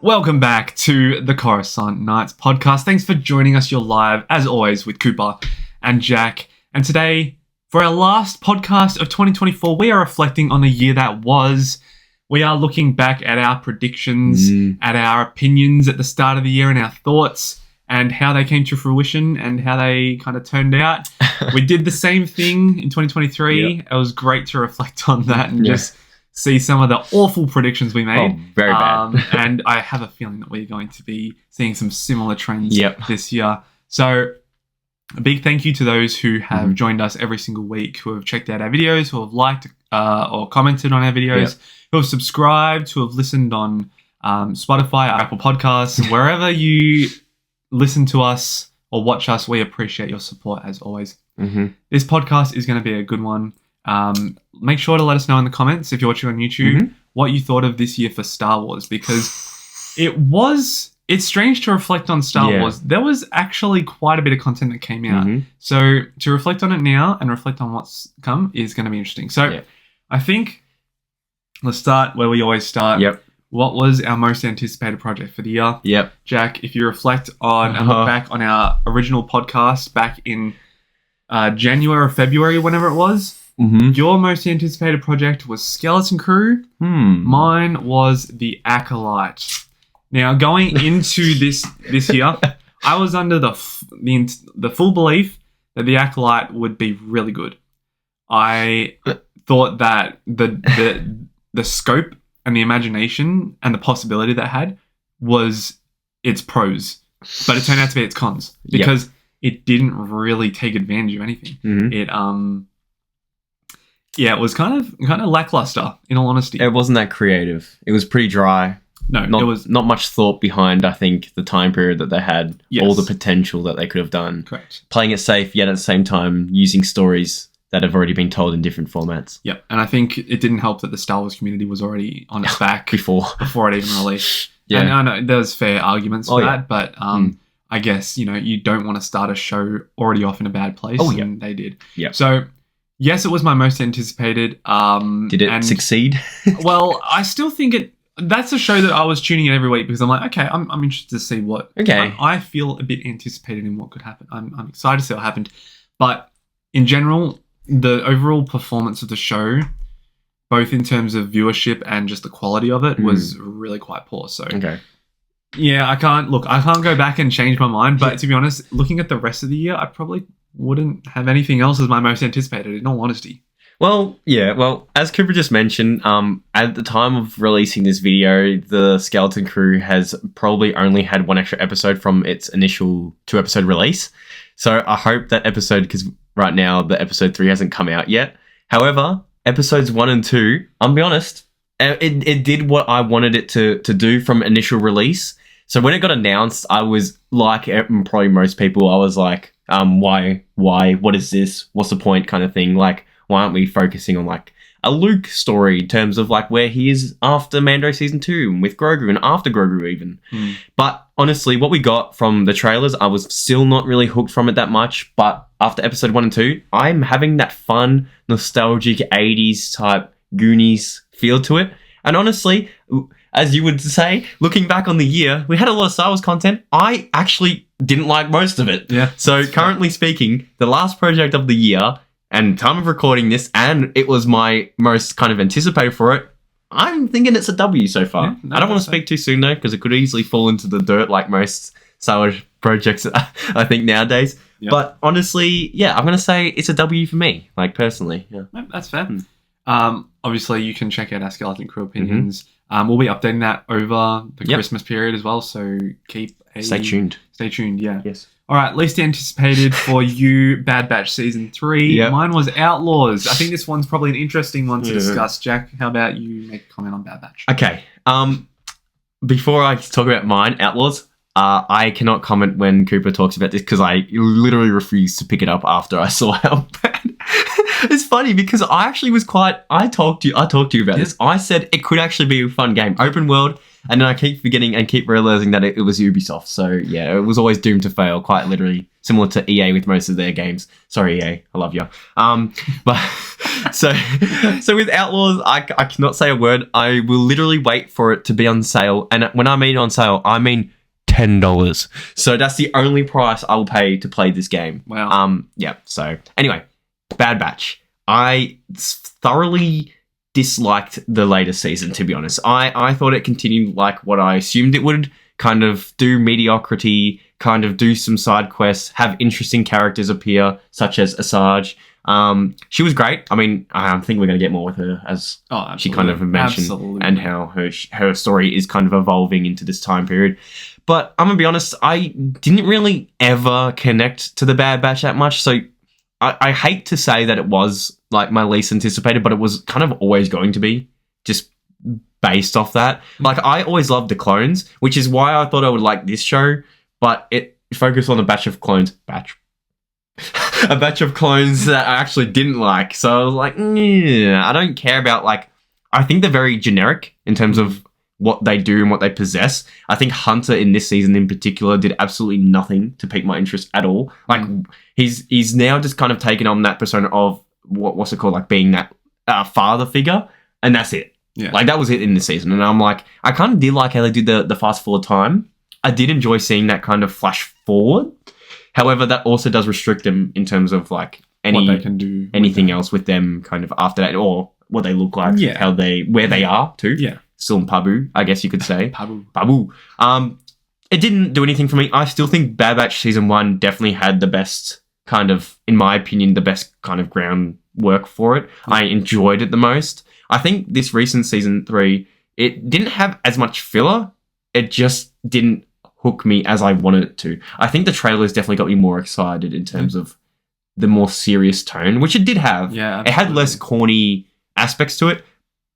Welcome back to the Coruscant Nights podcast. Thanks for joining us. You're live, as always, with Cooper and Jack. And today, for our last podcast of 2024, we are reflecting on the year that was. We are looking back at our predictions, at our opinions at the start of the year and our thoughts and how they came to fruition and how they kind of turned out. We did the same thing in 2023. Yep. It was great to reflect on that and just see some of the awful predictions we made. Oh, very bad. And I have a feeling that we're going to be seeing some similar trends this year. So a big thank you to those who have joined us every single week, who have checked out our videos, who have liked or commented on our videos, who have subscribed, who have listened on Spotify, Apple Podcasts, wherever you listen to us or watch us. We appreciate your support as always. This podcast is going to be a good one. Make sure to let us know in the comments, if you're watching on YouTube, what you thought of this year for Star Wars, because it's strange to reflect on Star Wars. There was actually quite a bit of content that came out. So to reflect on it now and reflect on what's come is going to be interesting. So I think let's start where we always start. What was our most anticipated project for the year? Jack, if you reflect on and look back on our original podcast back in January or February, whenever it was, your most anticipated project was Skeleton-crew. Mine was the Acolyte. Now, going into this year, I was under the full belief that the Acolyte would be really good. I thought that the scope and the imagination and the possibility that it had was its pros, but it turned out to be its cons because it didn't really take advantage of anything. It was kind of lackluster, in all honesty. It wasn't that creative. It was pretty dry. No, it was not much thought behind, I think, the time period that they had, all the potential that they could have done. Correct. Playing it safe, yet at the same time using stories that have already been told in different formats. Yep, and I think it didn't help that the Star Wars community was already on its back before it even released. And I know there's fair arguments for that, but I guess, you don't want to start a show already off in a bad place, and they did. So, yes, it was my most anticipated. Did it succeed? Well, I still think that's a show that I was tuning in every week because I'm like, okay, I'm interested to see what. I feel a bit anticipated in what could happen. I'm excited to see what happened. But in general, the overall performance of the show, both in terms of viewership and just the quality of it, was really quite poor. So, I can't go back and change my mind. But to be honest, looking at the rest of the year, I probably wouldn't have anything else as my most anticipated, in all honesty. Well, as Cooper just mentioned, at the time of releasing this video, the Skeleton-crew has probably only had one extra episode from its initial 2-episode release. So I hope that episode, because right now the episode 3 hasn't come out yet. However, episodes 1 and 2, I'll be honest, it did what I wanted it to do from initial release. So when it got announced, I was like probably most people, I was like, why, what is this? What's the point kind of thing? Like, why aren't we focusing on like a Luke story in terms of like where he is after Mando season 2 and with Grogu and after Grogu even. But honestly, what we got from the trailers, I was still not really hooked from it that much. But after episode 1 and 2, I'm having that fun, nostalgic 80s type Goonies feel to it. And honestly, as you would say, looking back on the year, we had a lot of Star Wars content. I actually didn't like most of it. So currently speaking, the last project of the year and time of recording this, and it was my most kind of anticipated for it, I'm thinking it's a W so far. I don't want to speak too soon though, because it could easily fall into the dirt like most Star Wars projects, I think, nowadays. But honestly, I'm going to say it's a W for me, like personally. That's fair. Obviously, you can check out our Skeleton-crew opinions. We'll be updating that over the Christmas period as well, so stay tuned. Yes. All right, least anticipated for you, Bad Batch Season 3. Mine was Outlaws. I think this one's probably an interesting one to discuss. Jack, how about you make a comment on Bad Batch? Okay. Before I talk about mine, Outlaws, I cannot comment when Cooper talks about this because I literally refused to pick it up after I saw how bad. It's funny because I actually was I talked to you about this. I said it could actually be a fun game, open world, and then I keep forgetting and keep realizing that it was Ubisoft. So it was always doomed to fail, quite literally, similar to EA with most of their games. Sorry, EA, I love you. But So with Outlaws, I cannot say a word. I will literally wait for it to be on sale. And when I mean on sale, I mean $10. So that's the only price I will pay to play this game. Wow. Yeah. So anyway, Bad Batch. I thoroughly disliked the latest season, to be honest. I thought it continued like what I assumed it would, kind of do mediocrity, kind of do some side quests, have interesting characters appear, such as Asajj. She was great. I mean, I think we're going to get more with her, as she kind of mentioned, and how her story is kind of evolving into this time period. But I'm going to be honest, I didn't really ever connect to the Bad Batch that much, so I hate to say that it was like my least anticipated, but it was kind of always going to be, just based off that. Like, I always loved the clones, which is why I thought I would like this show, but it focused on a batch of clones that I actually didn't like. So I was like, I don't care about, like, I think they're very generic in terms of what they do and what they possess. I think Hunter in this season in particular did absolutely nothing to pique my interest at all. Like, he's now just kind of taken on that persona of what's it called, like being that father figure, and that's it. Yeah. Like, that was it in this season. And I'm like, I kind of did like how they did the fast forward time. I did enjoy seeing that kind of flash forward. However, that also does restrict them in terms of like what they can do, anything else with them kind of after that, or what they look like, where they are too. Yeah. Still in Pabu, I guess you could say. Pabu. It didn't do anything for me. I still think Bad Batch Season 1 definitely had the best kind of, in my opinion, the best kind of groundwork for it. I enjoyed it the most. I think this recent Season 3, it didn't have as much filler. It just didn't hook me as I wanted it to. I think the trailers definitely got me more excited in terms of the more serious tone, which it did have. Yeah, absolutely. It had less corny aspects to it.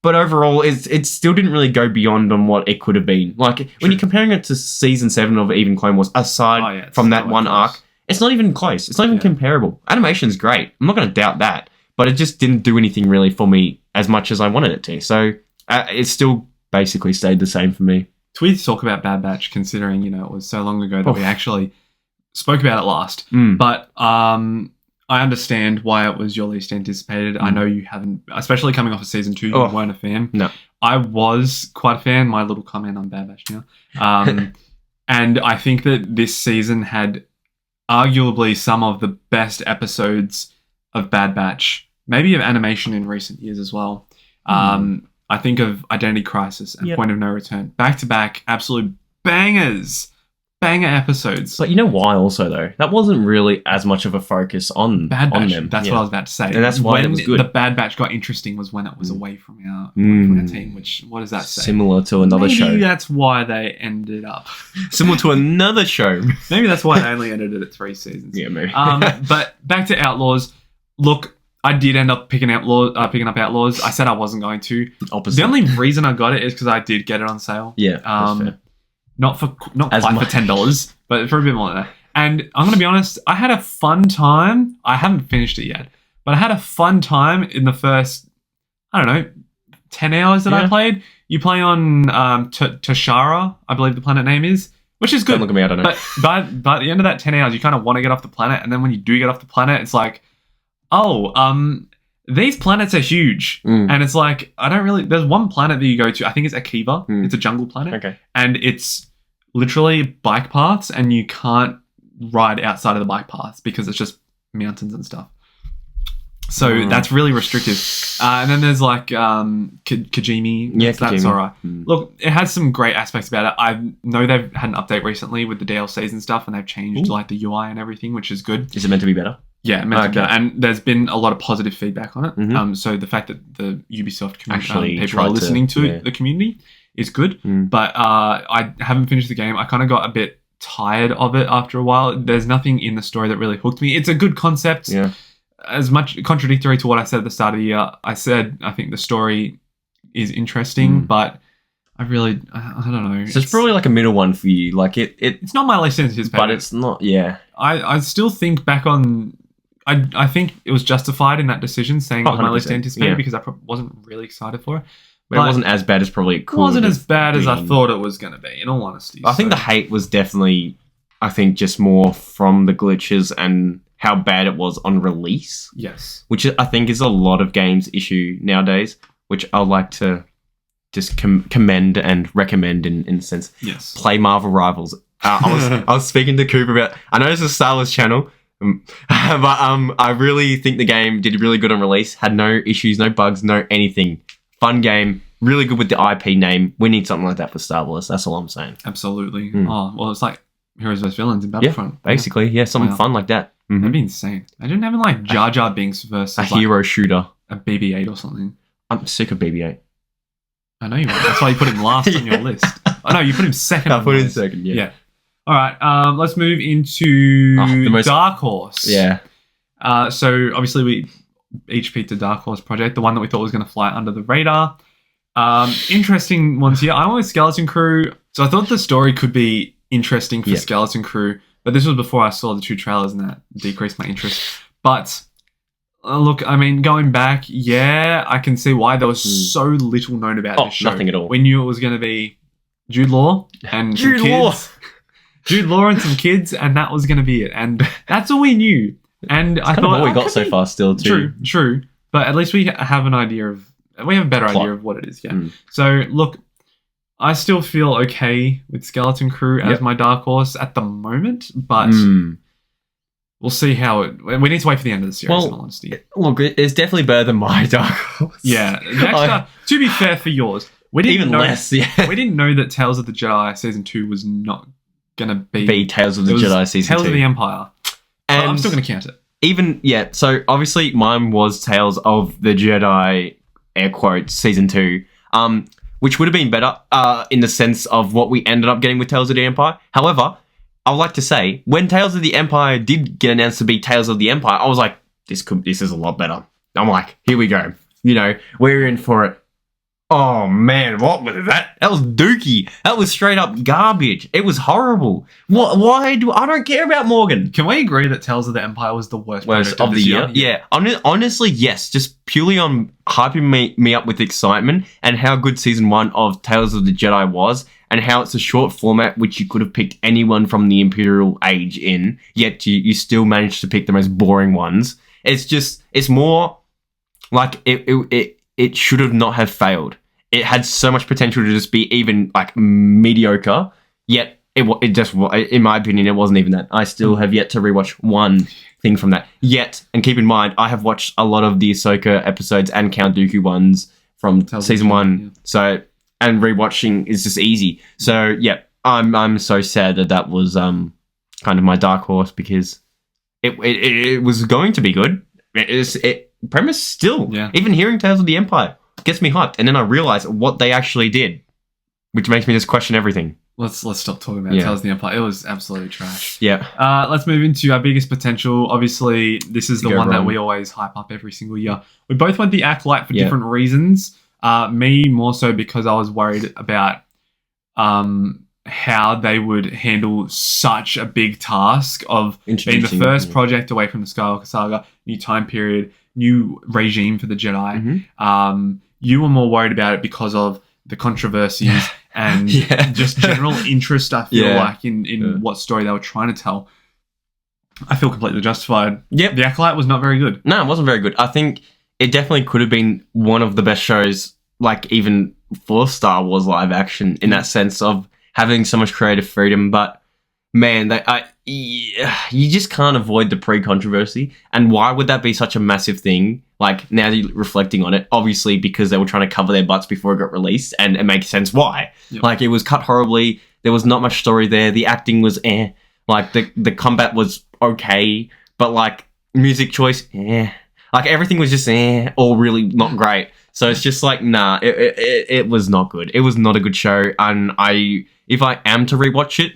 But overall, it still didn't really go beyond on what it could have been. Like, when you're comparing it to Season 7 of even Clone Wars, aside from that one arc, it's not even close. It's not even comparable. Animation's great. I'm not going to doubt that. But it just didn't do anything really for me as much as I wanted it to. So, it still basically stayed the same for me. It's weird to talk about Bad Batch, considering, you know, it was so long ago that we actually spoke about it last. But I understand why it was your least anticipated. I know you haven't, especially coming off of Season 2, you weren't a fan. No. I was quite a fan. My little comment on Bad Batch now. And I think that this season had arguably some of the best episodes of Bad Batch, maybe of animation in recent years as well. I think of Identity Crisis and Point of No Return. Back-to-back, absolute bangers. Banger episodes. But you know why also, though? That wasn't really as much of a focus on Bad Batch. Them. That's what I was about to say. And that's why it was good. The Bad Batch got interesting was when it was away from our team, which, what does that say? Similar to another show. Maybe that's why they ended up. Similar to another show. Maybe that's why they only ended it at 3 seasons. Yeah, maybe. But back to Outlaws. Look, I did end up picking up Outlaws. I said I wasn't going to. Opposite. The only reason I got it is because I did get it on sale. Yeah, that's fair. Not quite for $10, but for a bit more than that. And I'm going to be honest, I had a fun time. I haven't finished it yet, but I had a fun time in the first, 10 hours that I played. You play on Tashara, I believe the planet name is, which is good. Don't look at me, I don't know. But by the end of that 10 hours, you kind of want to get off the planet. And then when you do get off the planet, it's like, these planets are huge. And it's like, there's one planet that you go to, I think it's Akiva. It's a jungle planet. Okay. And it's literally bike paths, and you can't ride outside of the bike paths because it's just mountains and stuff. So that's really restrictive. And then there's like Kajimi. Yeah, that's all right. Look, it has some great aspects about it. I know they've had an update recently with the DLCs and stuff, and they've changed like the UI and everything, which is good. Is it meant to be better? Yeah, and there's been a lot of positive feedback on it. So the fact that the Ubisoft community people are listening to the community is good. But I haven't finished the game. I kind of got a bit tired of it after a while. There's nothing in the story that really hooked me. It's a good concept. Yeah. As much contradictory to what I said at the start of the year, I think the story is interesting, but I don't know. So it's probably like a middle one for you. Like it's not my least anticipated. But it's not, I still think back on... I think it was justified in that decision, saying it was my least anticipated because I wasn't really excited for it. But it wasn't as bad as probably it could. It wasn't as bad as I thought it was going to be, in all honesty. I think the hate was definitely, just more from the glitches and how bad it was on release. Yes. Which I think is a lot of games' issue nowadays, which I like to just commend and recommend in a sense. Yes. Play Marvel Rivals. I was speaking to Cooper about, I know it's a Star Wars channel, but I really think the game did really good on release, had no issues, no bugs, no anything. Fun game, really good with the IP name. We need something like that for Star Wars. That's all I'm saying. Absolutely. Oh, well, it's like Heroes vs. Villains in Battlefront. Yeah, basically. Yeah, something fun like that. Mm-hmm. That'd be insane. Imagine having like Jar Jar Binks versus a hero shooter. A BB-8 or something. I'm sick of BB-8. I know you are. That's why you put him last on your list. Oh, no, you put him second. I put him second, yeah. All right, let's move into Dark Horse. Yeah. So obviously we each picked a Dark Horse project, the one that we thought was going to fly under the radar. Interesting ones here. I went with Skeleton Crew. So I thought the story could be interesting for Skeleton Crew, but this was before I saw the 2 trailers and that decreased my interest. But look, I mean, going back, I can see why there was so little known about this show. Nothing at all. We knew it was going to be Jude Law and some kids. Jude Law and some kids, and that was going to be it. And that's all we knew. And I thought, what we got so far still too. True. But at least we have an idea of, we have a better idea of what it is. Yeah. So look, I still feel okay with Skeleton Crew as my Dark Horse at the moment, but we'll see how it. We need to wait for the end of the series. In all honesty, look, it's definitely better than my Dark Horse. Yeah. To be fair for yours, we didn't know that Tales of the Jedi Season 2 was not going to be Tales of the Jedi Season 2. Tales of the Empire. And I'm still going to count it. So obviously mine was Tales of the Jedi, air quotes, Season 2, which would have been better in the sense of what we ended up getting with Tales of the Empire. However, I would like to say, when Tales of the Empire did get announced to be Tales of the Empire, I was like, this is a lot better. I'm like, here we go. We're in for it. Oh man, what was that? That was dookie. That was straight up garbage. It was horrible. Why I don't care about Morgan. Can we agree that Tales of the Empire was the worst of the year? Yeah. Honestly, yes. Just purely on hyping me up with excitement and how good Season 1 of Tales of the Jedi was, and how it's a short format which you could have picked anyone from the Imperial Age in, yet you still managed to pick the most boring ones. It's more like it should have not have failed. It had so much potential to just be even like mediocre, yet it just, in my opinion, it wasn't even that. I still have yet to rewatch one thing from that. And keep in mind, I have watched a lot of the Ahsoka episodes and Count Dooku ones from Season 1. Yeah. So, and rewatching is just easy. So, I'm so sad that was kind of my Dark Horse, because it was going to be good. Premise still. Yeah. Even hearing Tales of the Empire gets me hyped, and then I realize what they actually did, which makes me just question everything. Let's stop talking about Tales of the Empire. It was absolutely trash. Yeah. Let's move into our biggest potential. Obviously, this is the one that we always hype up every single year. We both went the Acolyte for different reasons. Me more so because I was worried about how they would handle such a big task of being the first project away from the Skywalker saga, new time period, new regime for the Jedi. You were more worried about it because of the controversies and just general interest, I feel like, in what story they were trying to tell. I feel completely justified. The Acolyte was not very good. No, it wasn't very good. I think it definitely could have been one of the best shows, like even for Star Wars live action, in that sense of having so much creative freedom. But man, you just can't avoid the pre-controversy. And why would that be such a massive thing? Like, now that you're reflecting on it, obviously because they were trying to cover their butts before it got released, and it makes sense why. Like, it was cut horribly. There was not much story there. The acting was Like, the combat was okay, but like music choice, like everything was just all really not great. So it's just like, nah, it was not good. It was not a good show. And if I am to rewatch it,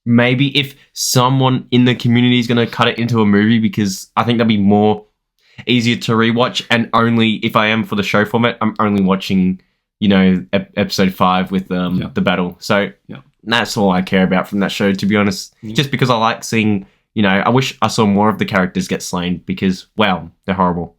maybe if someone in the community is going to cut it into a movie, because I think that'd be more easier to rewatch. And only if I am for the show format, I'm only watching, episode 5 with the battle. So that's all I care about from that show, to be honest. Just because I like seeing, I wish I saw more of the characters get slain, because, wow, they're horrible.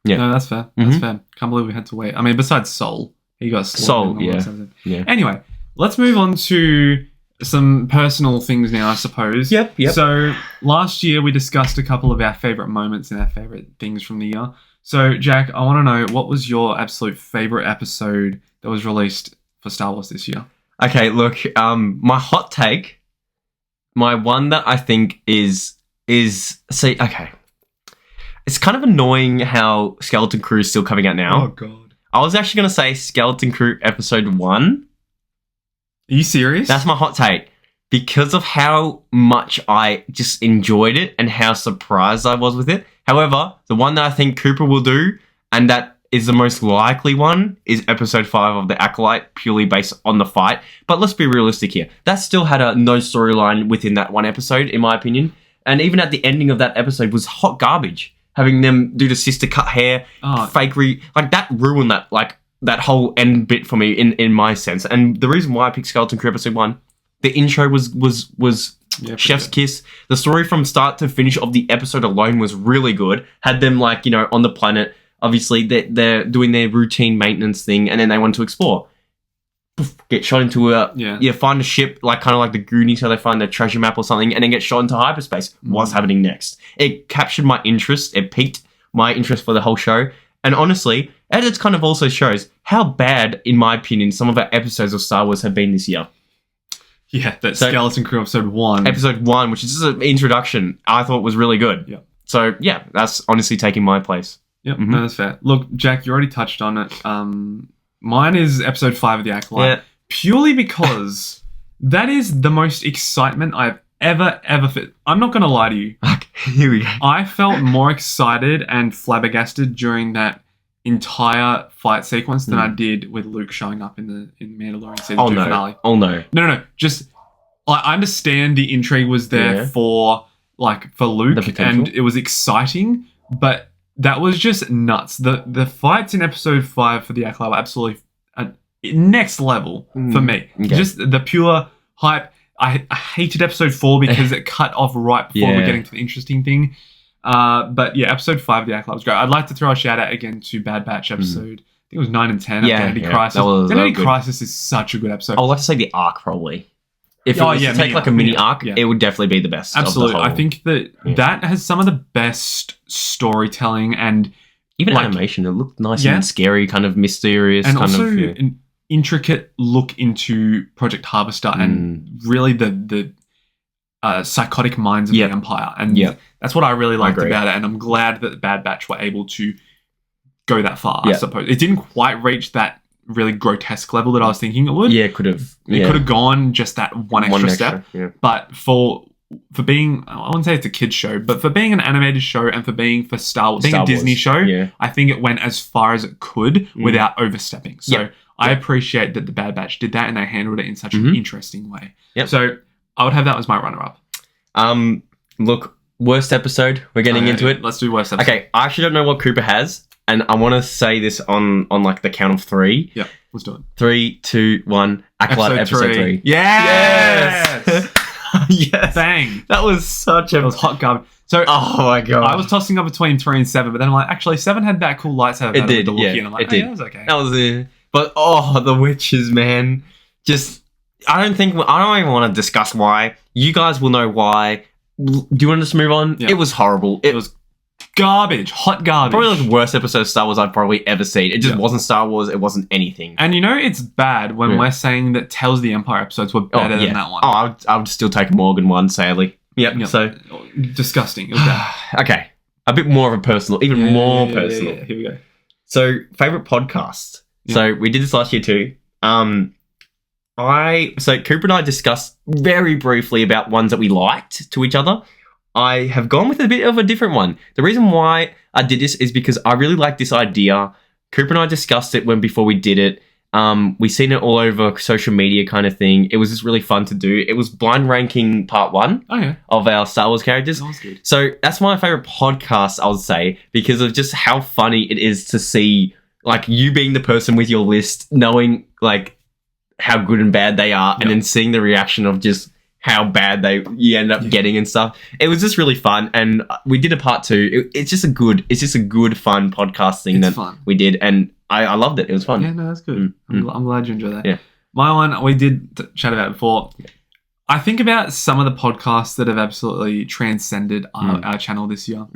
Yeah, no, that's fair. That's fair. Can't believe we had to wait. I mean, besides Soul, he got slaughtered. Soul, yeah. Anyway, let's move on to some personal things now, I suppose. Yep. So last year we discussed a couple of our favourite moments and our favourite things from the year. So Jack, I want to know, what was your absolute favourite episode that was released for Star Wars this year? Okay, look, my hot take, my one that I think is okay. It's kind of annoying how Skeleton Crew is still coming out now. Oh god. I was actually going to say Skeleton Crew episode 1. Are you serious? That's my hot take. Because of how much I just enjoyed it and how surprised I was with it. However, the one that I think Cooper will do, and that is the most likely one, is episode 5 of the Acolyte, purely based on the fight. But let's be realistic here. That still had no storyline within that one episode, in my opinion. And even at the ending of that episode was hot garbage. Having them do the sister cut hair, fakery, like that ruined that whole end bit for me in my sense. And the reason why I picked Skeleton Crew episode 1, the intro was chef's kiss. The story from start to finish of the episode alone was really good. Had them on the planet. Obviously, they're doing their routine maintenance thing, and then they want to explore. Poof, get shot into find a ship, kind of like the Goonies, how they find their treasure map or something, and then get shot into hyperspace. What's happening next? It captured my interest. It piqued my interest for the whole show. And honestly, it kind of also shows how bad, in my opinion, some of our episodes of Star Wars have been this year. Yeah, Skeleton Crew episode 1. Episode 1, which is just an introduction, I thought was really good. Yeah. So, yeah, that's honestly taking my place. Yep, no, that's fair. Look, Jack, you already touched on it. Mine is episode 5 of the Acolyte. Yeah. Purely because that is the most excitement I've ever felt. I'm not going to lie to you. Okay, here we go. I felt more excited and flabbergasted during that entire fight sequence than I did with Luke showing up in Mandalorian season 2 finale. Oh no. No. Just I understand the intrigue was there for Luke, and it was exciting, but that was just nuts. The fights in episode 5 for the Acolyte were absolutely next level for me. Okay. Just the pure hype. I hated episode 4 because it cut off right before we're getting to the interesting thing. But yeah, episode 5 of the Acolyte was great. I'd like to throw a shout out again to Bad Batch episode. I think it was 9 and 10. Identity Crisis. Identity Crisis is such a good episode. I would like to say the arc probably. If it was to take a mini arc, it would definitely be the best. Absolutely. I think that has some of the best storytelling and even animation. It looked nice and scary, kind of mysterious. And also an intricate look into Project Harvester and really the psychotic minds of the Empire. And that's what I really liked about it. And I'm glad that Bad Batch were able to go that far, I suppose. It didn't quite reach that really grotesque level that I was thinking it would. Yeah, it could have. It could have gone just that one extra step. Yeah. But for being, I wouldn't say it's a kid's show, but for being an animated show and for being Star Wars, a Disney show, I think it went as far as it could without overstepping. So I appreciate that the Bad Batch did that and they handled it in such an interesting way. Yep. So I would have that as my runner-up. Look, worst episode. We're getting into it. Let's do worst episode. Okay, I actually don't know what Cooper has. And I want to say this on the count of 3. Yeah, let's do it. 3, 2, 1. Acolyte episode 3. Yes! Yes! Bang! That was such a... That was hot garbage. So, oh my god. I was tossing up between 3 and 7, but then I'm like, actually, 7 had that cool lightsaber. It did, and I'm like, that was okay. That was it. But, the witches, man. Just, I don't even want to discuss why. You guys will know why. Do you want to just move on? Yeah. It was horrible. It was garbage, hot garbage. Probably the worst episode of Star Wars I've probably ever seen. It just wasn't Star Wars. It wasn't anything. And it's bad when we're saying that Tales of the Empire episodes were better than that one. Oh, I would still take Morgan one, sadly. Yep. So disgusting. It was bad. Okay, a bit more of a personal, more personal. Yeah. Here we go. So favorite podcast. Yeah. So we did this last year too. So Cooper and I discussed very briefly about ones that we liked to each other. I have gone with a bit of a different one. The reason why I did this is because I really like this idea. Cooper and I discussed it before we did it. We seen it all over social media kind of thing. It was just really fun to do. It was blind ranking part 1 of our Star Wars characters. That was good. So that's my favorite podcast, I would say, because of just how funny it is to see you being the person with your list, knowing how good and bad they are, and then seeing the reaction of just how bad you end up getting and stuff. It was just really fun, and we did a part 2. It's just a good fun podcast thing we did, and I loved it. It was fun. Yeah, no, that's good. I'm glad you enjoyed that. Yeah. My one, we did chat about it before. I think about some of the podcasts that have absolutely transcended our channel this year.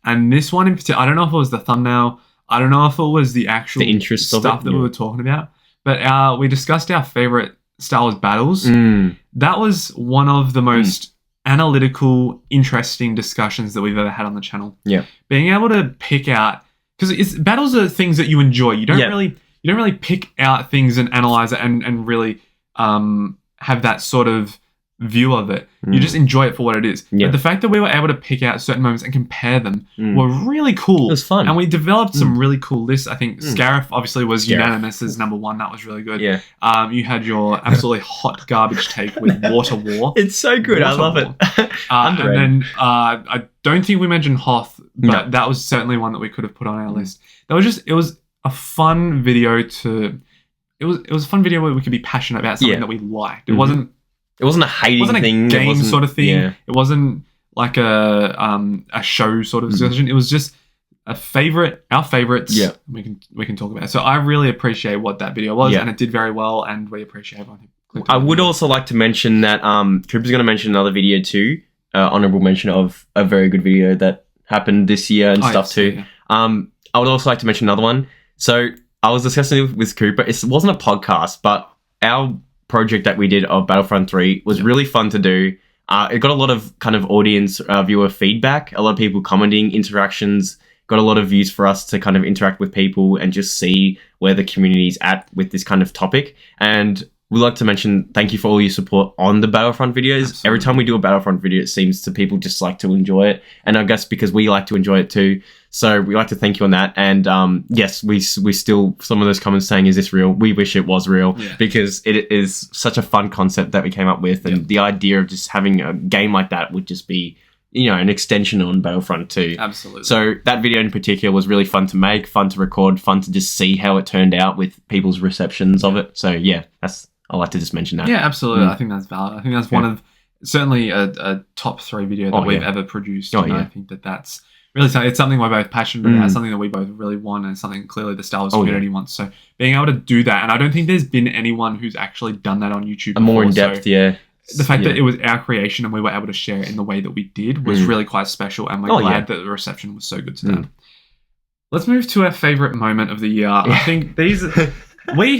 And this one in particular, I don't know if it was the thumbnail. I don't know if it was the actual interest stuff that we were talking about. But we discussed our favorite Star Wars battles. That was one of the most analytical, interesting discussions that we've ever had on the channel. Yeah. Being able to pick out, because battles are things that you enjoy. You don't really pick out things and analyze it and really have that sort of view of it. You just enjoy it for what it is. But the fact that we were able to pick out certain moments and compare them were really cool. It was fun. And we developed some really cool lists. I think Scarif obviously was unanimous as number one. That was really good. Yeah. You had your absolutely hot garbage take with Water War. It's so good. I love it. And then I don't think we mentioned Hoth, but that was certainly one that we could have put on our list. It was a fun video it was a fun video where we could be passionate about something that we liked. It wasn't a hating thing. It Game sort of thing. Yeah. It wasn't like a show sort of discussion. It was just our favorites. Yeah. We can talk about it. So I really appreciate what that video was, and it did very well, and we appreciate everyone. I would also like to mention that Cooper's going to mention another video too. Honorable mention of a very good video that happened this year and stuff too. Yeah. I would also like to mention another one. So I was discussing it with Cooper. It wasn't a podcast, but our project that we did of Battlefront 3 was really fun to do. It got a lot of kind of audience viewer feedback, a lot of people commenting, interactions, got a lot of views for us to kind of interact with people and just see where the community's at with this kind of topic. And we'd like to mention thank you for all your support on the Battlefront videos. Absolutely. Every time we do a Battlefront video, it seems to people just like to enjoy it. And I guess because we like to enjoy it too. So we like to thank you on that. And yes, we still, some of those comments saying, is this real? We wish it was real because it is such a fun concept that we came up with. And the idea of just having a game like that would just be, an extension on Battlefront 2. Absolutely. So that video in particular was really fun to make, fun to record, fun to just see how it turned out with people's receptions of it. So yeah, I'd like to just mention that. Yeah, absolutely. I think that's valid. I think that's one of, certainly a top 3 video that we've ever produced. I think that's really something. It's something we're both passionate about, something that we both really want, and something clearly the Star Wars community wants. So being able to do that, and I don't think there's been anyone who's actually done that on YouTube before. More in depth, The fact that it was our creation and we were able to share it in the way that we did was really quite special, and we're glad that the reception was so good to that. Let's move to our favourite moment of the year. I think these... We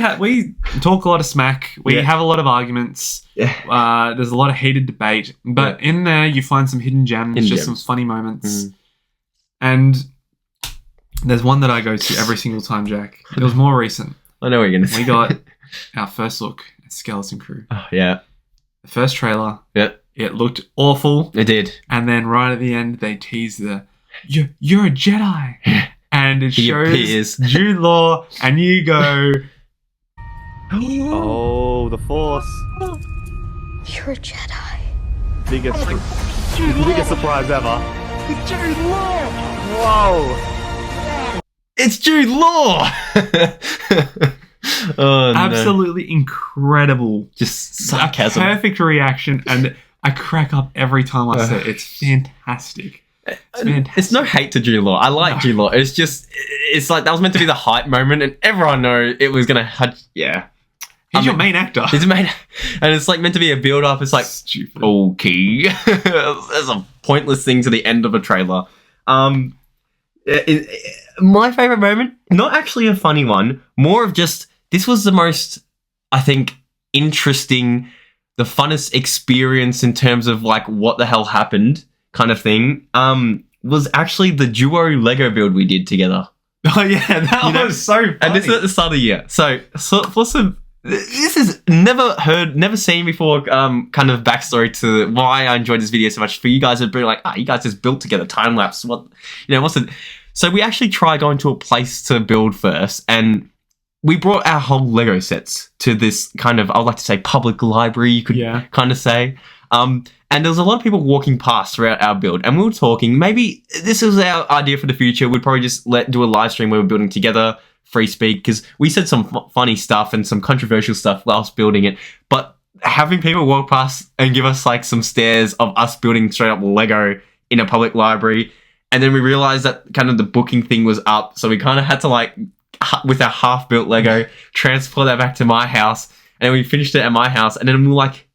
talk a lot of smack. We have a lot of arguments. There's a lot of heated debate. But in there, you find some hidden gems, some funny moments. And there's one that I go to every single time, Jack. It was more recent. I know what you're going to say. We got our first look at Skeleton-crew. Oh, yeah. The first trailer. Yeah. It looked awful. It did. And then right at the end, they tease you're a Jedi. And it shows Jude Law, and you go... Oh, the Force. You're a Jedi. Biggest surprise ever. Jude Law! Whoa! It's Jude Law! Absolutely incredible. Just sarcasm. A perfect reaction, and I crack up every time I say it. It's fantastic. It's no hate to Jude Law. I like Jude Law. It's like that was meant to be the hype moment, and everyone know it was gonna. He's your main actor. He's a main, and it's like meant to be a build up. It's like stupid. Okay, that's a pointless thing to the end of a trailer. My favorite moment, not actually a funny one, more of just this was the most, I think, interesting, the funnest experience in terms of like what the hell happened kind of thing. Was actually the duo Lego build we did together. Oh yeah, that was so funny. And this is at the start of the year. So for some, this is never seen before. Kind of backstory to why I enjoyed this video so much. For you guys to be like, you guys just built together time lapse. What's it? So we actually tried going to a place to build first, and we brought our whole Lego sets to this kind of, I would like to say, public library. You could kind of say. And there was a lot of people walking past throughout our build, and we were talking, maybe this is our idea for the future. We'd probably just do a live stream where we're building together, free speak, because we said some funny stuff and some controversial stuff whilst building it. But having people walk past and give us like some stares of us building straight up Lego in a public library, and then we realized that kind of the booking thing was up, so we kind of had to like, with our half-built Lego, transport that back to my house, and then we finished it at my house, and then we were like,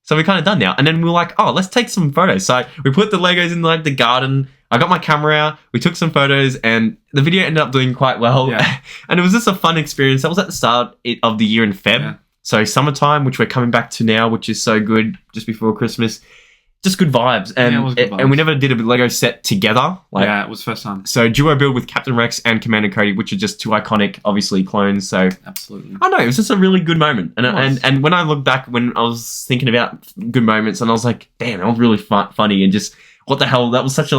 So we're kind of done now. And then we were like, oh, let's take some photos. So we put the Legos in like the garden. I got my camera out. We took some photos and the video ended up doing quite well. Yeah. And it was just a fun experience. That was at the start of the year in Feb. Yeah. So summertime, which we're coming back to now, which is so good just before Christmas. Just good vibes. And, it was good vibes. And we never did a Lego set together. Yeah, it was first time. So duo build with Captain Rex and Commander Cody, which are just two iconic, obviously, clones. So Absolutely. I don't know, it was just a really good moment. And when I look back, when I was thinking about good moments, and I was like, damn, that was really funny. And just, what the hell, that was such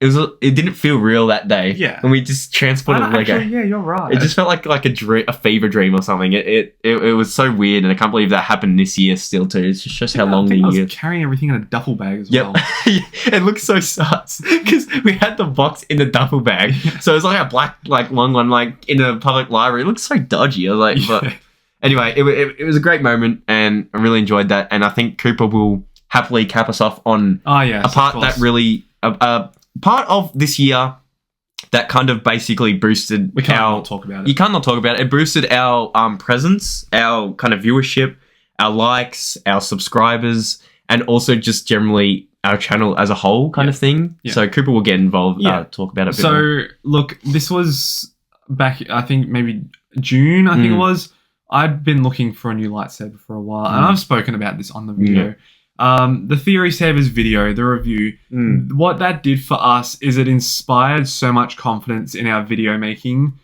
it didn't feel real that day. Yeah. And we just transported Lego. Actually, yeah, you're right. It just felt like a fever dream or something. It was so weird, and I can't believe that happened this year still too. It just shows how long the I year. was carrying everything in a duffel bag as well. It looks so sus because we had the box in the duffel bag, so it was like a black, like long one, like in a public library. It looks so dodgy. I was like, but anyway, it was a great moment, and I really enjoyed that. And I think Cooper will happily cap us off on a part that really part of this year that kind of basically boosted we can't not talk about it. You can't not talk about it. It boosted our presence, our kind of viewership, our likes, our subscribers, and also just generally our channel as a whole kind of thing. Yeah. So Cooper will get involved, talk about it a bit more. Look, this was back, I think maybe June, I think it was. I'd been looking for a new lightsaber for a while, and I've spoken about this on the video. The theorysabers video, the review, what that did for us is it inspired so much confidence in our video making,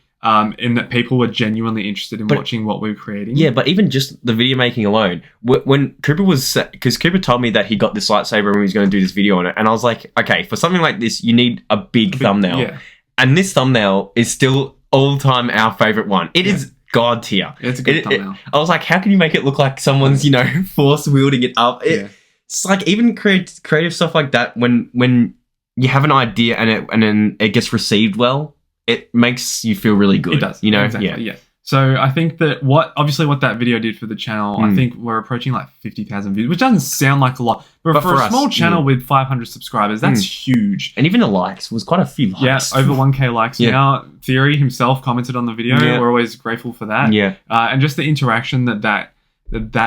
in that people were genuinely interested in watching what we were creating. Yeah, but even just the video making alone, when Cooper because Cooper told me that he got this lightsaber and he was going to do this video on it, and I was like, okay, for something like this, you need a big thumbnail. Yeah. And this thumbnail is still all time our favorite one. It is God tier. It's a good thumbnail. I was like, how can you make it look like someone's, force wielding it up? It's like even creative stuff like that. When you have an idea and then it gets received well, it makes you feel really good. It does, exactly. Yeah. So I think that what that video did for the channel, I think we're approaching like 50,000 views, which doesn't sound like a lot, but for a small channel with 500 subscribers, that's huge. And even the likes was quite a few likes. Yeah, over 1K likes now. Theory himself commented on the video. Yeah. We're always grateful for that. Yeah, and just the interaction that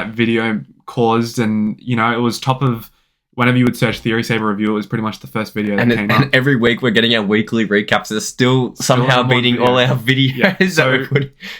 video caused, and it was top of whenever you would search Theorysaber review, it was pretty much the first video that came up. And every week we're getting our weekly recaps. It's still somehow beating all our videos. Yeah. So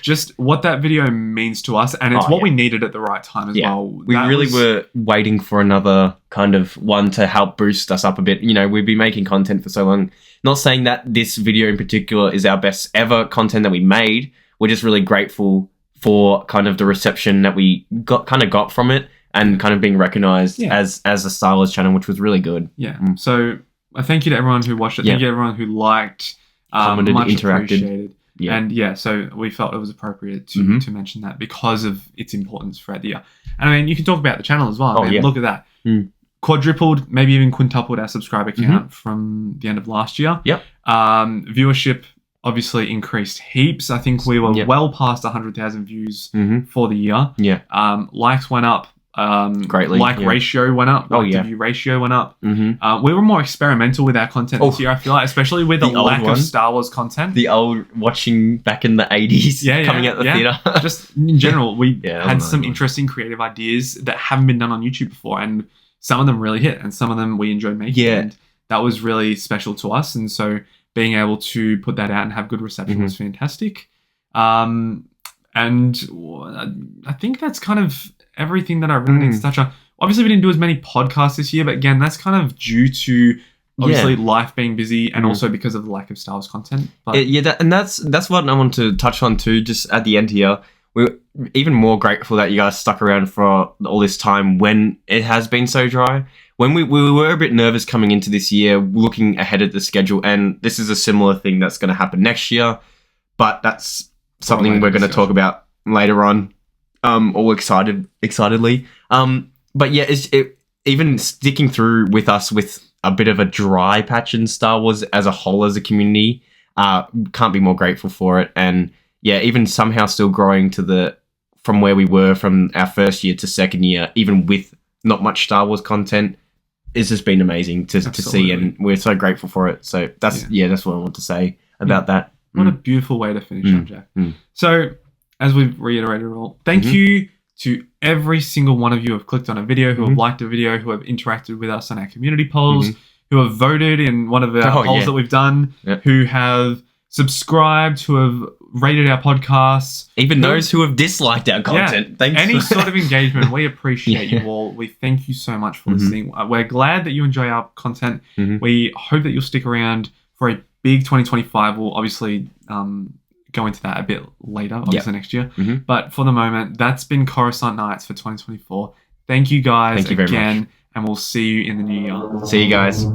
just what that video means to us, and it's what we needed at the right time as well. We really were waiting for another kind of one to help boost us up a bit. We've been making content for so long. Not saying that this video in particular is our best ever content that we made. We're just really grateful for kind of the reception that we got from it. And kind of being recognised as a Star Wars channel, which was really good. Yeah. So thank you to everyone who watched it. Thank you to everyone who liked, commented, much interacted. Appreciated. Yeah. And so we felt it was appropriate to mention that because of its importance throughout the year. And I mean, you can talk about the channel as well. Look at that. Quadrupled, maybe even quintupled our subscriber count from the end of last year. Yep. Viewership obviously increased heaps. I think we were well past 100,000 views for the year. Yeah. Likes went up. Greatly. Ratio went up. To view ratio went up. We were more experimental with our content this year, I feel like, especially with the lack of Star Wars content. The old watching back in the 80s coming out the theatre. Just in general, we had some interesting creative ideas that haven't been done on YouTube before, and some of them really hit, and some of them we enjoyed making. Yeah. And that was really special to us, and so being able to put that out and have good reception was fantastic. And I think that's kind of everything that I really need to touch on. Obviously, we didn't do as many podcasts this year, but again, that's kind of due to obviously life being busy and also because of the lack of Star Wars content. But that's what I want to touch on too. Just at the end here, we're even more grateful that you guys stuck around for all this time when it has been so dry. When we were a bit nervous coming into this year, looking ahead at the schedule, and this is a similar thing that's going to happen next year, but that's something we're going to talk about later on. All excitedly. But yeah, even sticking through with us with a bit of a dry patch in Star Wars as a whole, as a community, can't be more grateful for it. And yeah, even somehow still growing from where we were from our first year to second year, even with not much Star Wars content, it's just been amazing to see, and we're so grateful for it. So that's what I want to say about that. What a beautiful way to finish up, Jack. So, as we've reiterated all, thank you to every single one of you who have clicked on a video, who have liked a video, who have interacted with us on our community polls, who have voted in one of our polls that we've done, who have subscribed, who have rated our podcasts. Even those who have disliked our content. Thanks. Any sort of engagement, we appreciate you all. We thank you so much for listening. We're glad that you enjoy our content. We hope that you'll stick around for a big 2025. We'll obviously go into that a bit later, obviously next year. But for the moment, that's been Coruscant Nights for 2024. Thank you guys Thank you very much. and we'll see you in the new year. See you guys.